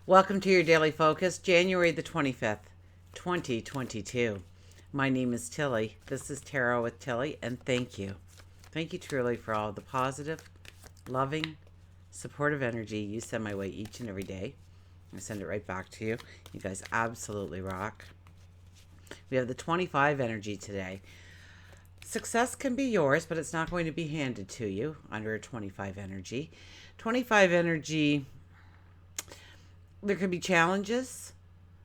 Welcome to your daily focus, January the 25th, 2022. My name is Tilly. This is Tarot with Tilly, and thank you. Thank you truly for all the positive, loving, supportive energy you send my way each and every day. I send it right back to you. You guys absolutely rock. We have the 25 energy today. Success can be yours, but it's not going to be handed to you under a 25 energy. 25 energy, there could be challenges.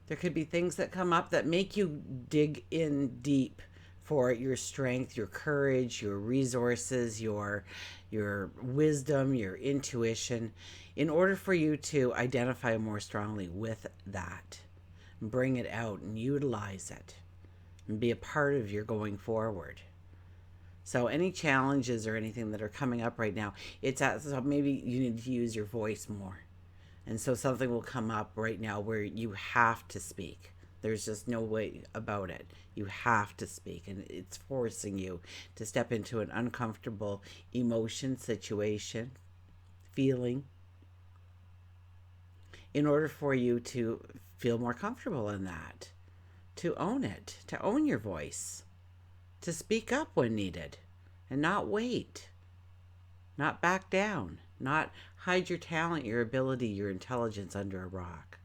There could be things that come up that make you dig in deep for your strength, your courage, your resources, your wisdom, your intuition, in order for you to identify more strongly with that, and bring it out and utilize it and be a part of your going forward. So any challenges or anything that are coming up right now, so maybe you need to use your voice more. And so something will come up right now where you have to speak. There's just no way about it. You have to speak, and it's forcing you to step into an uncomfortable emotion, situation, feeling, in order for you to feel more comfortable in that, to own it, to own your voice, to speak up when needed, and not wait, not back down, not hide your talent, your ability, your intelligence under a rock.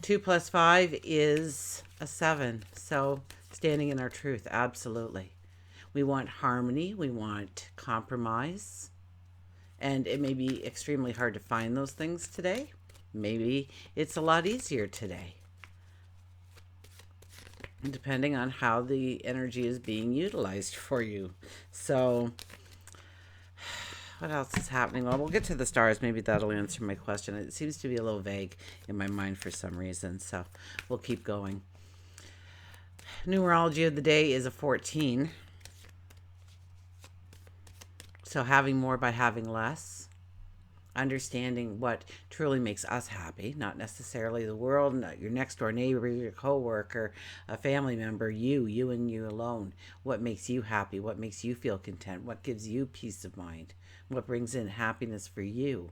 2 plus 5 is a 7. So standing in our truth, absolutely. We want harmony. We want compromise. And it may be extremely hard to find those things today. Maybe it's a lot easier today, depending on how the energy is being utilized for you. So what else is happening? Well, we'll get to the stars. Maybe that'll answer my question. It seems to be a little vague in my mind for some reason, so we'll keep going. Numerology of the day is a 14. So having more by having less. Understanding what truly makes us happy, not necessarily the world, not your next door neighbor, your coworker, a family member, you and you alone. What makes you happy? What makes you feel content? What gives you peace of mind? What brings in happiness for you?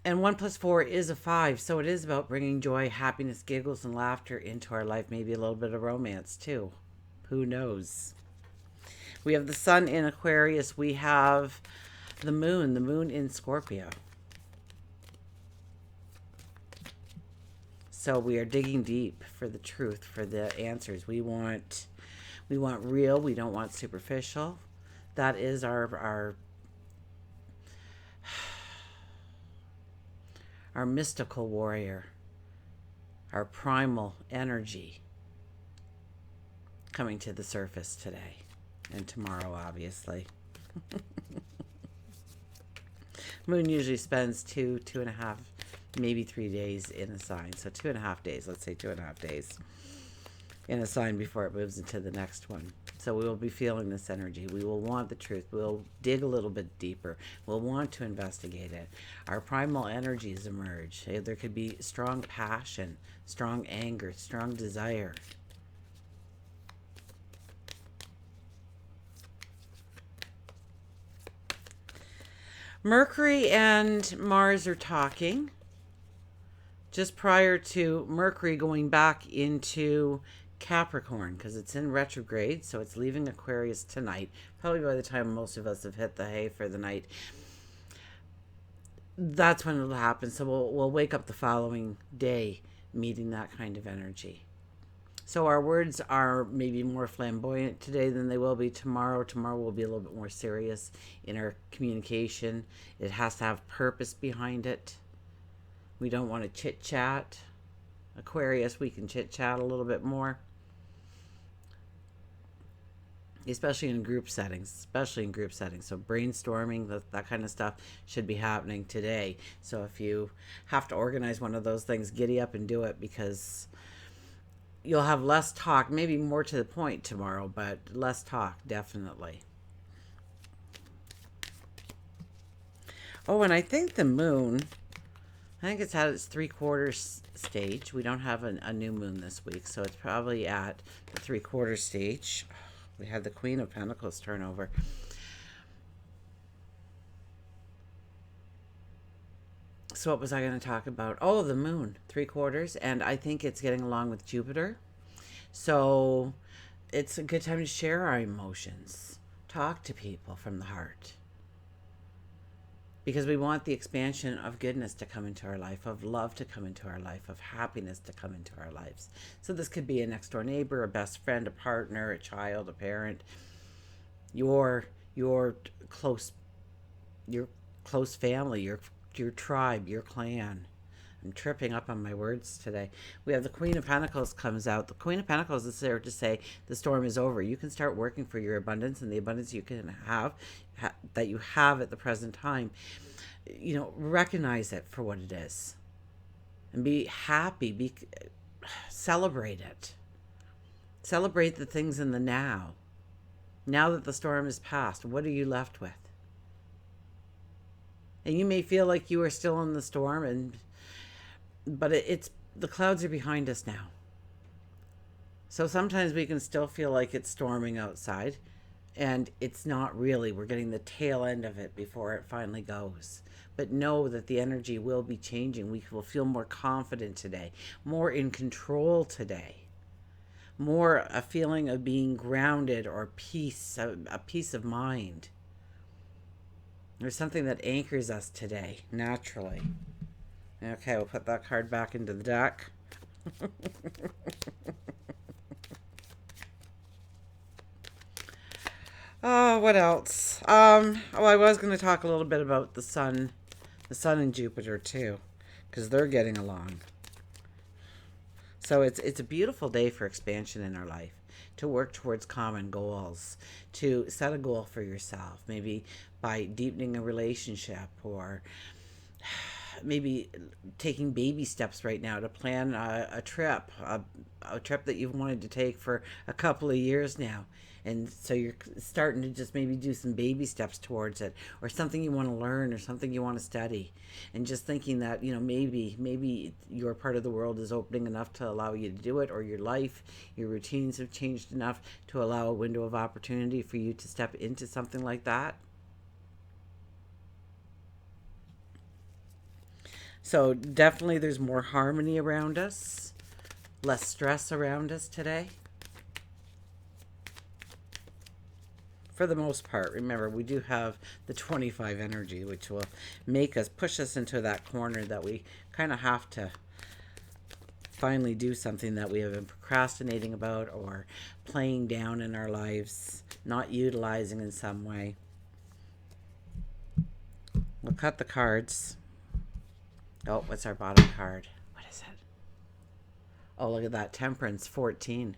And 1 plus 4 is a 5, so it is about bringing joy, happiness, giggles, and laughter into our life. Maybe a little bit of romance too. Who knows? We have the sun in Aquarius. We have the moon in Scorpio. So we are digging deep for the truth, for the answers. We want real. We don't want superficial. That is our mystical warrior, our primal energy coming to the surface today and tomorrow, obviously. Moon usually spends 2.5, maybe 3 days in a sign. So 2.5 days, let's say 2.5 days in a sign before it moves into the next one. So we will be feeling this energy. We will want the truth. We'll dig a little bit deeper. We'll want to investigate it. Our primal energies emerge. There could be strong passion, strong anger, strong desire. Mercury and Mars are talking just prior to Mercury going back into Capricorn, because it's in retrograde, so it's leaving Aquarius tonight. Probably by the time most of us have hit the hay for the night, that's when it'll happen. So we'll wake up the following day meeting that kind of energy. So our words are maybe more flamboyant today than they will be tomorrow. Tomorrow will be a little bit more serious in our communication. It has to have purpose behind it. We don't want to chit-chat. Aquarius, we can chit-chat a little bit more. Especially in group settings. So brainstorming, that kind of stuff should be happening today. So if you have to organize one of those things, giddy up and do it, because you'll have less talk, maybe more to the point tomorrow, but less talk, definitely. Oh, and I think the moon, I think it's at its 3/4 stage. We don't have a new moon this week, so it's probably at the 3/4 stage. We had the Queen of Pentacles turn over. So what was I going to talk about? Oh, the moon, 3/4, and I think it's getting along with Jupiter. So it's a good time to share our emotions, talk to people from the heart, because we want the expansion of goodness to come into our life, of love to come into our life, of happiness to come into our lives. So this could be a next door neighbor, a best friend, a partner, a child, a parent, your close your close family, your tribe, your clan. I'm tripping up on my words today. We have the Queen of Pentacles comes out. The Queen of Pentacles is there to say the storm is over. You can start working for your abundance, and the abundance you can have that you have at the present time. Recognize it for what it is, and be happy. Celebrate it. Celebrate the things in the now. Now that the storm is past, what are you left with? And you may feel like you are still in the storm, but it's the clouds are behind us now. So sometimes we can still feel like it's storming outside, and it's not really. We're getting the tail end of it before it finally goes. But know that the energy will be changing. We will feel more confident today, more in control today, more a feeling of being grounded or peace, a peace of mind. There's something that anchors us today, naturally. Okay, we'll put that card back into the deck. Oh, what else? I was going to talk a little bit about the sun and Jupiter too, because they're getting along. So it's a beautiful day for expansion in our life, to work towards common goals, to set a goal for yourself, maybe by deepening a relationship, or maybe taking baby steps right now to plan a trip that you've wanted to take for a couple of years now. And so you're starting to just maybe do some baby steps towards it, or something you want to learn, or something you want to study. And just thinking that, maybe your part of the world is opening enough to allow you to do it, or your life, your routines have changed enough to allow a window of opportunity for you to step into something like that. So definitely there's more harmony around us, less stress around us today. For the most part, remember, we do have the 25 energy, which will push us into that corner that we kind of have to finally do something that we have been procrastinating about, or playing down in our lives, not utilizing in some way. We'll cut the cards. Oh, what's our bottom card? What is it? Oh, look at that. Temperance, 14.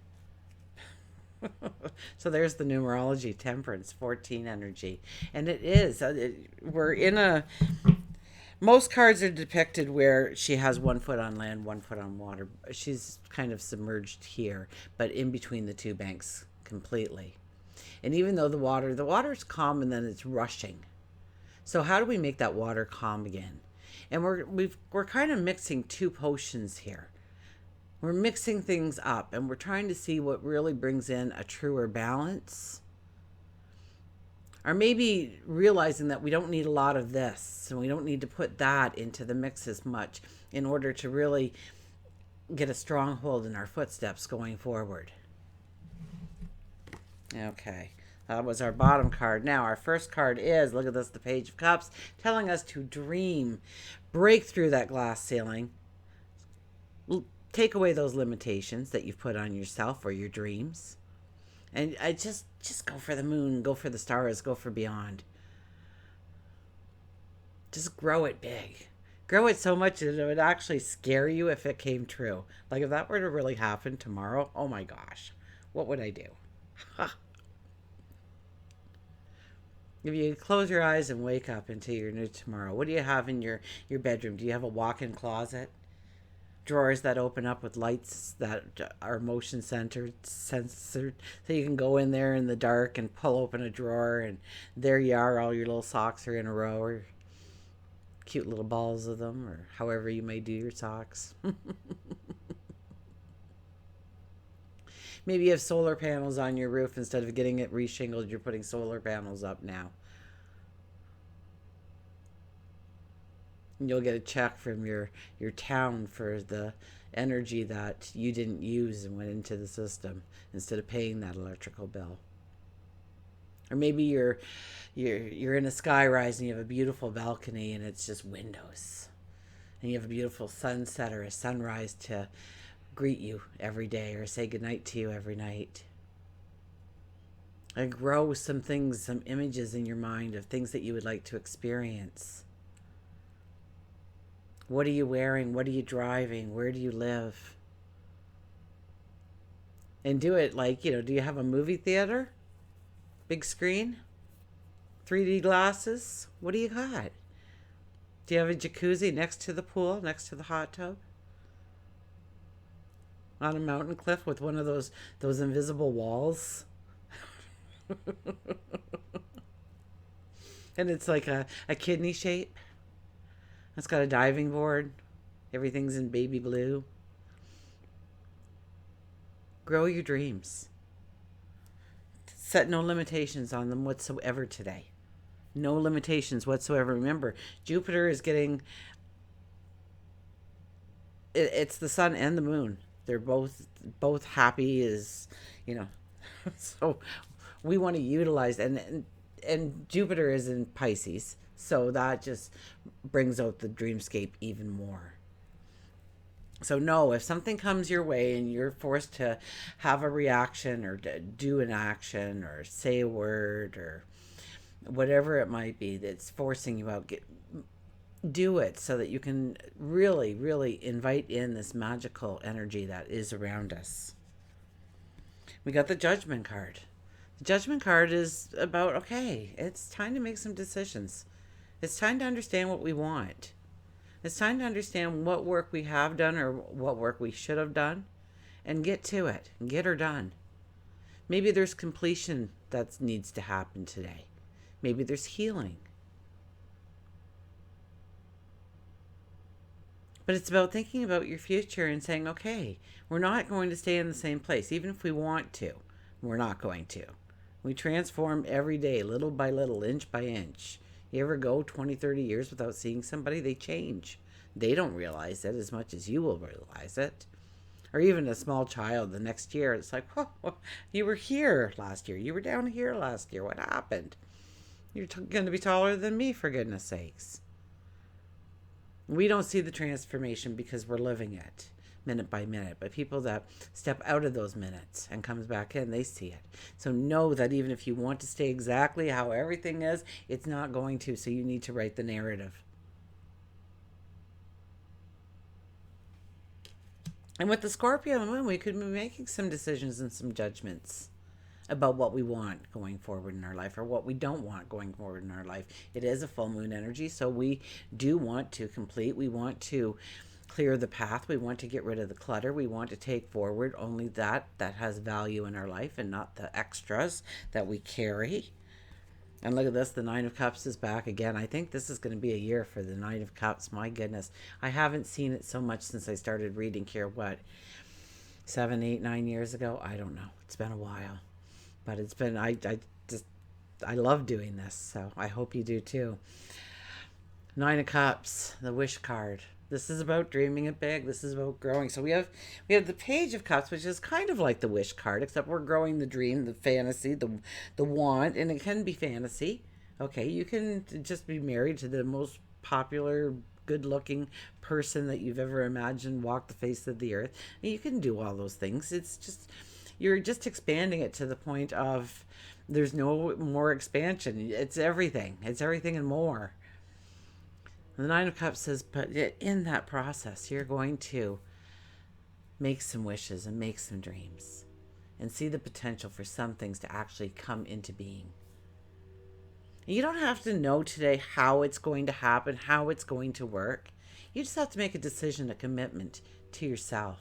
So there's the numerology, Temperance, 14 energy. And it is. We're in a... Most cards are depicted where she has 1 foot on land, 1 foot on water. She's kind of submerged here, but in between the two banks completely. And even though the water's calm, and then it's rushing. So how do we make that water calm again? And we're kind of mixing two potions here. We're mixing things up, and we're trying to see what really brings in a truer balance. Or maybe realizing that we don't need a lot of this, and we don't need to put that into the mix as much in order to really get a stronghold in our footsteps going forward. Okay, that was our bottom card. Now our first card is, look at this, the Page of Cups, telling us to dream, break through that glass ceiling, take away those limitations that you've put on yourself or your dreams. And I just go for the moon, go for the stars, go for beyond. Just grow it big. Grow it so much that it would actually scare you if it came true. Like if that were to really happen tomorrow, oh my gosh, what would I do? If you close your eyes and wake up into your new tomorrow, what do you have in your bedroom? Do you have a walk-in closet? Drawers that open up with lights that are motion censored, so you can go in there in the dark and pull open a drawer, and there you are, all your little socks are in a row, or cute little balls of them, or however you may do your socks. Maybe you have solar panels on your roof. Instead of getting it reshingled, you're putting solar panels up now. And you'll get a check from your town for the energy that you didn't use and went into the system instead of paying that electrical bill. Or maybe you're in a sky rise and you have a beautiful balcony and it's just windows. And you have a beautiful sunset or a sunrise to greet you every day or say goodnight to you every night. And grow some things, some images in your mind of things that you would like to experience. What are you wearing? What are you driving? Where do you live? And do it like, do you have a movie theater? Big screen? 3D glasses? What do you got? Do you have a jacuzzi next to the pool, next to the hot tub? On a mountain cliff with one of those invisible walls? And it's like a kidney shape. It's got a diving board. Everything's in baby blue. Grow your dreams. Set no limitations on them whatsoever today. No limitations whatsoever. Remember, Jupiter is getting... It's the sun and the moon. They're both happy as, So we want to utilize... And Jupiter is in Pisces. So that just brings out the dreamscape even more. So no, if something comes your way and you're forced to have a reaction or do an action or say a word or whatever it might be that's forcing you out, do it so that you can really, really invite in this magical energy that is around us. We got the Judgment card. The Judgment card is about, okay, it's time to make some decisions. It's time to understand what we want. It's time to understand what work we have done or what work we should have done and get to it and get her done. Maybe there's completion that needs to happen today. Maybe there's healing. But it's about thinking about your future and saying, okay, we're not going to stay in the same place. Even if we want to, we're not going to. We transform every day, little by little, inch by inch. You ever go 20, 30 years without seeing somebody? They change. They don't realize it as much as you will realize it. Or even a small child the next year, it's like, oh, you were here last year. You were down here last year. What happened? You're going to be taller than me, for goodness sakes. We don't see the transformation because we're living it minute by minute. But people that step out of those minutes and comes back in, they see it. So know that even if you want to stay exactly how everything is, it's not going to. So you need to write the narrative. And with the Scorpio moon, we could be making some decisions and some judgments about what we want going forward in our life or what we don't want going forward in our life. It is a full moon energy, so we do want to complete. We want to clear the path. We want to get rid of the clutter. We want to take forward only that has value in our life and not the extras that we carry. And look at this, the Nine of Cups is back again. I think this is going to be a year for the Nine of Cups. My goodness. I haven't seen it so much since I started reading here, 7, 8, 9 years ago? I don't know. It's been a while. But it's been, I love doing this, so I hope you do too. Nine of Cups, the Wish card. This is about dreaming it big. This is about growing. So we have the Page of Cups, which is kind of like the Wish card, except we're growing the dream, the fantasy, the want, and it can be fantasy. Okay, you can just be married to the most popular, good-looking person that you've ever imagined walk the face of the earth. And you can do all those things. It's just... You're just expanding it to the point of there's no more expansion. It's everything. It's everything and more. The Nine of Cups says, but in that process, you're going to make some wishes and make some dreams and see the potential for some things to actually come into being. You don't have to know today how it's going to happen, how it's going to work. You just have to make a decision, a commitment to yourself,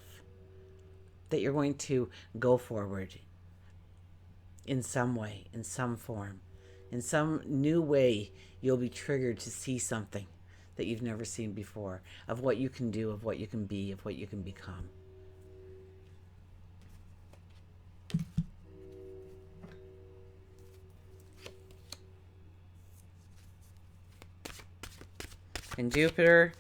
that you're going to go forward in some way, in some form, in some new way. You'll be triggered to see something that you've never seen before, of what you can do, of what you can be, of what you can become. And Jupiter,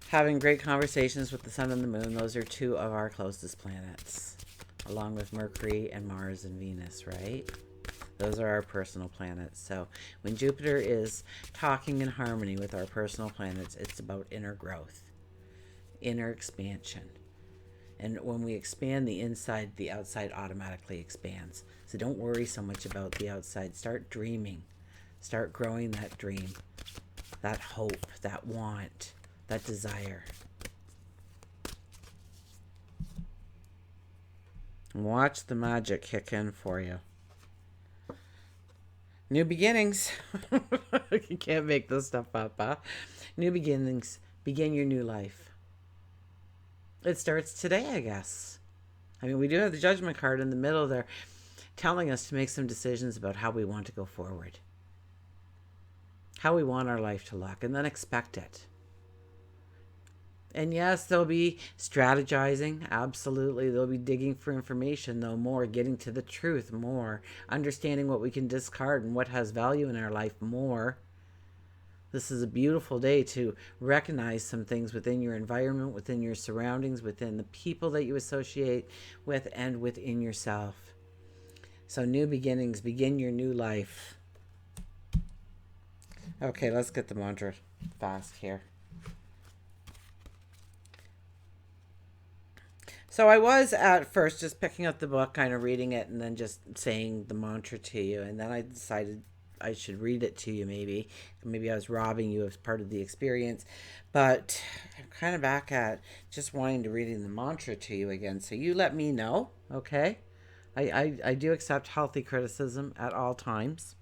having great conversations with the sun and the moon. Those are two of our closest planets, along with Mercury and Mars and Venus, right? Those are our personal planets. So when Jupiter is talking in harmony with our personal planets, it's about inner growth, inner expansion. And when we expand the inside, the outside automatically expands. So don't worry so much about the outside. Start dreaming. Start growing that dream, that hope, that want, that desire. Watch the magic kick in for you. New beginnings. You can't make this stuff up, huh? New beginnings. Begin your new life. It starts today, I guess. I mean, we do have the judgment card in the middle there telling us to make some decisions about how we want to go forward, how we want our life to look, and then expect it. And yes, there'll be strategizing. Absolutely. There'll be digging for information, though, more, getting to the truth, more, understanding what we can discard and what has value in our life, more. This is a beautiful day to recognize some things within your environment, within your surroundings, within the people that you associate with, and within yourself. So new beginnings, begin your new life. Okay, let's get the mantra fast here. So I was at first just picking up the book, kind of reading it, and then just saying the mantra to you. And then I decided I should read it to you maybe. Maybe I was robbing you of part of the experience. But I'm kind of back at just wanting to reading the mantra to you again. So you let me know, okay? I do accept healthy criticism at all times.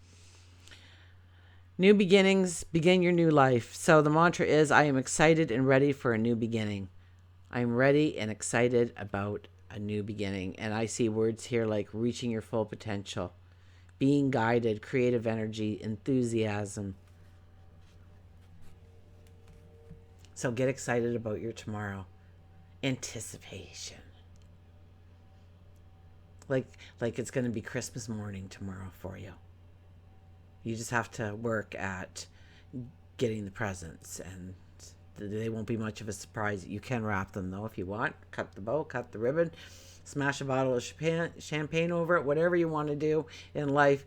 New beginnings, begin your new life. So the mantra is, I am excited and ready for a new beginning. I'm ready and excited about a new beginning. And I see words here like reaching your full potential, being guided, creative energy, enthusiasm. So get excited about your tomorrow. Anticipation. Like it's going to be Christmas morning tomorrow for you. You just have to work at getting the presents, and they won't be much of a surprise. You can wrap them, though, if you want. Cut the bow, cut the ribbon, smash a bottle of champagne over it, whatever you want to do in life.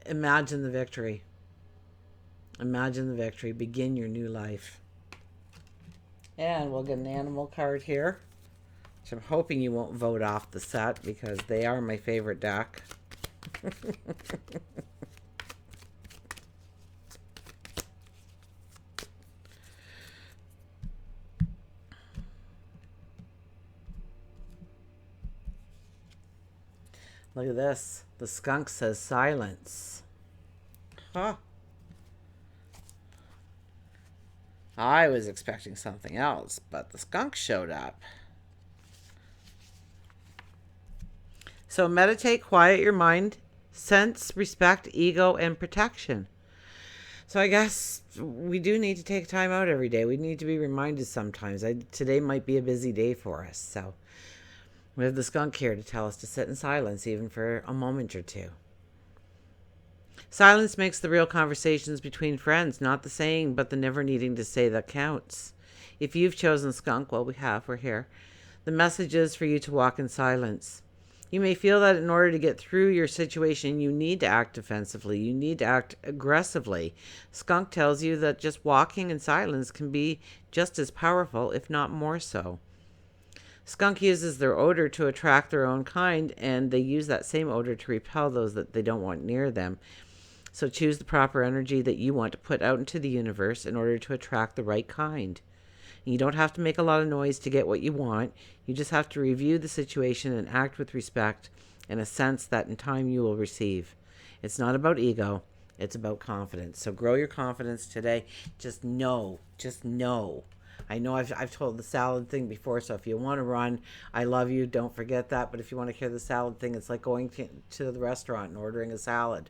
Imagine the victory. Imagine the victory. Begin your new life. And we'll get an animal card here, which I'm hoping you won't vote off the set because they are my favorite deck. Look at this. The skunk says silence. Huh. I was expecting something else, but the skunk showed up. So meditate, quiet your mind, sense, respect, ego, and protection. So I guess we do need to take time out every day. We need to be reminded sometimes. Today might be a busy day for us, so we have the skunk here to tell us to sit in silence even for a moment or two. Silence makes the real conversations between friends, not the saying, but the never needing to say that counts. If you've chosen skunk, well, we're here. The message is for you to walk in silence. You may feel that in order to get through your situation, you need to act defensively. You need to act aggressively. Skunk tells you that just walking in silence can be just as powerful, if not more so. Skunk uses their odor to attract their own kind, and they use that same odor to repel those that they don't want near them. So choose the proper energy that you want to put out into the universe in order to attract the right kind. You don't have to make a lot of noise to get what you want. You just have to review the situation and act with respect and a sense that in time you will receive. It's not about ego. It's about confidence. So grow your confidence today. Just know. I know I've told the salad thing before, so if you want to run, I love you. Don't forget that. But if you want to hear the salad thing, it's like going to the restaurant and ordering a salad.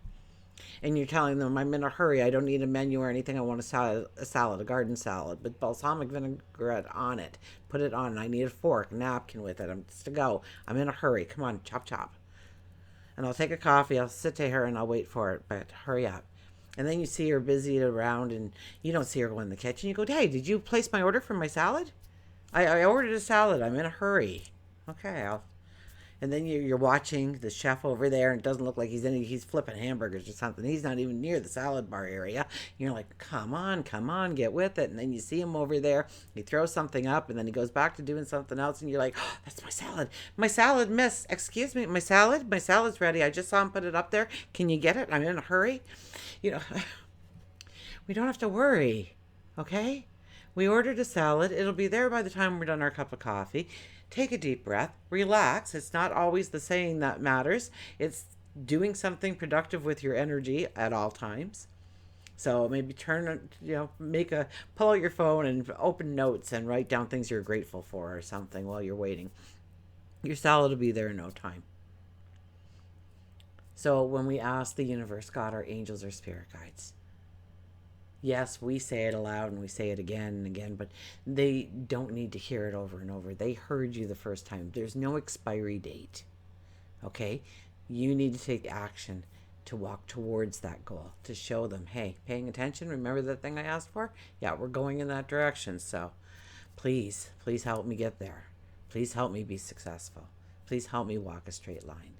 And you're telling them, I'm in a hurry. I don't need a menu or anything. I want a salad, a garden salad, with balsamic vinaigrette on it. Put it on. I need a fork, a napkin with it. I'm just to go. I'm in a hurry. Come on, chop, chop. And I'll take a coffee. I'll sit to her and I'll wait for it. But hurry up. And then you see her busy around and you don't see her go in the kitchen. You go, hey, did you place my order for my salad? I ordered a salad. I'm in a hurry. Okay, and then you're watching the chef over there, and it doesn't look like he's flipping hamburgers or something. He's not even near the salad bar area. You're like, come on, get with it. And then you see him over there. He throws something up, and then he goes back to doing something else. And you're like, oh, that's my salad, miss. Excuse me, my salad's ready. I just saw him put it up there. Can you get it? I'm in a hurry. You know, we don't have to worry. Okay. We ordered a salad. It'll be there by the time we're done our cup of coffee. Take a deep breath. Relax. It's not always the saying that matters. It's doing something productive with your energy at all times. So maybe pull out your phone and open notes and write down things you're grateful for or something while you're waiting. Your salad will be there in no time. So when we ask the universe, God, our angels, or spirit guides, yes, we say it aloud and we say it again and again, but they don't need to hear it over and over. They heard you the first time. There's no expiry date. Okay? You need to take action to walk towards that goal, to show them, hey, paying attention, remember that thing I asked for? Yeah, we're going in that direction. So please help me get there. Please help me be successful. Please help me walk a straight line.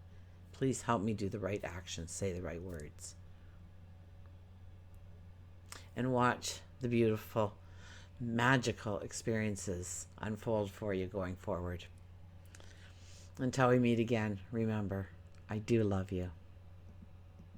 Please help me do the right actions, say the right words. And watch the beautiful, magical experiences unfold for you going forward. Until we meet again, remember, I do love you.